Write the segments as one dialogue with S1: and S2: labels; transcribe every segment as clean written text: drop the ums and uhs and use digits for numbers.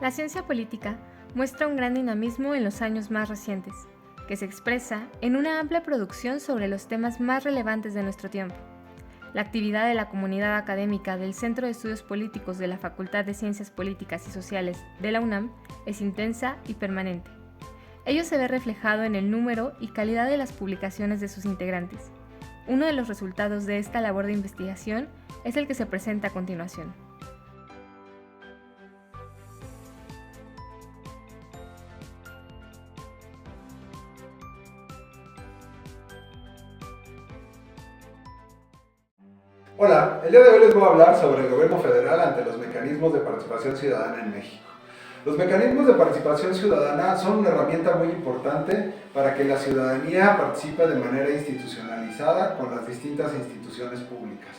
S1: La ciencia política muestra un gran dinamismo en los años más recientes, que se expresa en una amplia producción sobre los temas más relevantes de nuestro tiempo. La actividad de la comunidad académica del Centro de Estudios Políticos de la Facultad de Ciencias Políticas y Sociales de la UNAM es intensa y permanente. Ello se ve reflejado en el número y calidad de las publicaciones de sus integrantes. Uno de los resultados de esta labor de investigación es el que se presenta a continuación.
S2: Hola, el día de hoy les voy a hablar sobre el gobierno federal ante los mecanismos de participación ciudadana en México. Los mecanismos de participación ciudadana son una herramienta muy importante para que la ciudadanía participe de manera institucionalizada con las distintas instituciones públicas.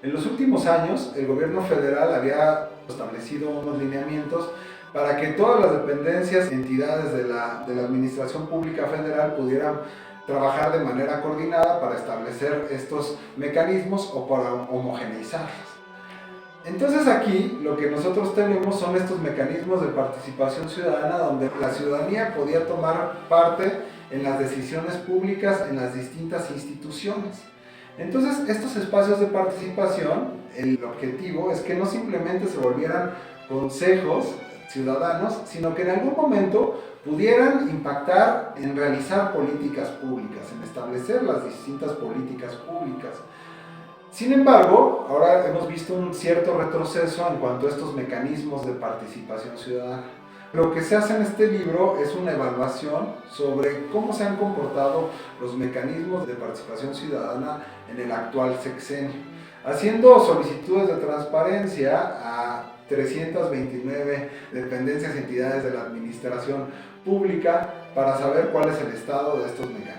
S2: En los últimos años, el gobierno federal había establecido unos lineamientos para que todas las dependencias, entidades de la administración pública federal pudieran trabajar de manera coordinada para establecer estos mecanismos o para homogeneizarlos. Entonces aquí lo que nosotros tenemos son estos mecanismos de participación ciudadana donde la ciudadanía podía tomar parte en las decisiones públicas en las distintas instituciones. Entonces estos espacios de participación, el objetivo es que no simplemente se volvieran consejos ciudadanos, sino que en algún momento pudieran impactar en realizar políticas públicas, en establecer las distintas políticas públicas. Sin embargo, ahora hemos visto un cierto retroceso en cuanto a estos mecanismos de participación ciudadana. Lo que se hace en este libro es una evaluación sobre cómo se han comportado los mecanismos de participación ciudadana en el actual sexenio, haciendo solicitudes de transparencia a 329 dependencias y entidades de la administración pública para saber cuál es el estado de estos mecanismos.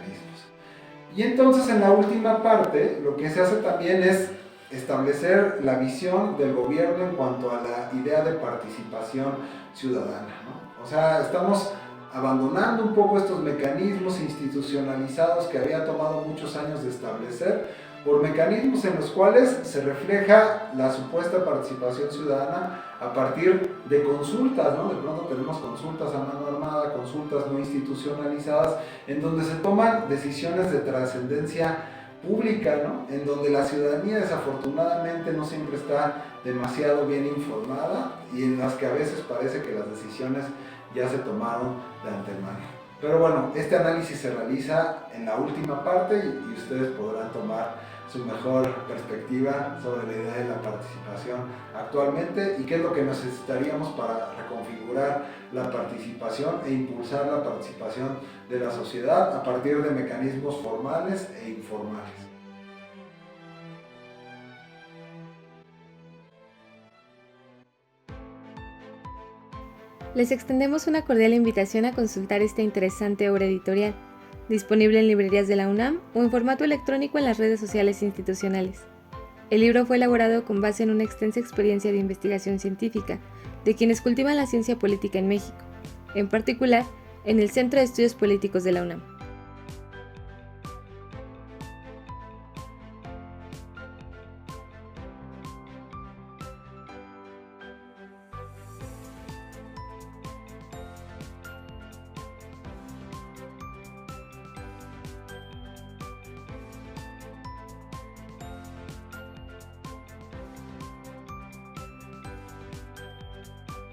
S2: Y entonces en la última parte lo que se hace también es establecer la visión del gobierno en cuanto a la idea de participación ciudadana, ¿no? O sea, estamos abandonando un poco estos mecanismos institucionalizados que había tomado muchos años de establecer por mecanismos en los cuales se refleja la supuesta participación ciudadana a partir de consultas, ¿no? De pronto tenemos consultas a mano armada, consultas no institucionalizadas, en donde se toman decisiones de trascendencia pública, ¿no? En donde la ciudadanía desafortunadamente no siempre está demasiado bien informada y en las que a veces parece que las decisiones ya se tomaron de antemano. Pero bueno, este análisis se realiza en la última parte y ustedes podrán tomar su mejor perspectiva sobre la idea de la participación actualmente y qué es lo que necesitaríamos para reconfigurar la participación e impulsar la participación de la sociedad a partir de mecanismos formales e informales.
S1: Les extendemos una cordial invitación a consultar esta interesante obra editorial, disponible en librerías de la UNAM o en formato electrónico en las redes sociales institucionales. El libro fue elaborado con base en una extensa experiencia de investigación científica de quienes cultivan la ciencia política en México, en particular en el Centro de Estudios Políticos de la UNAM.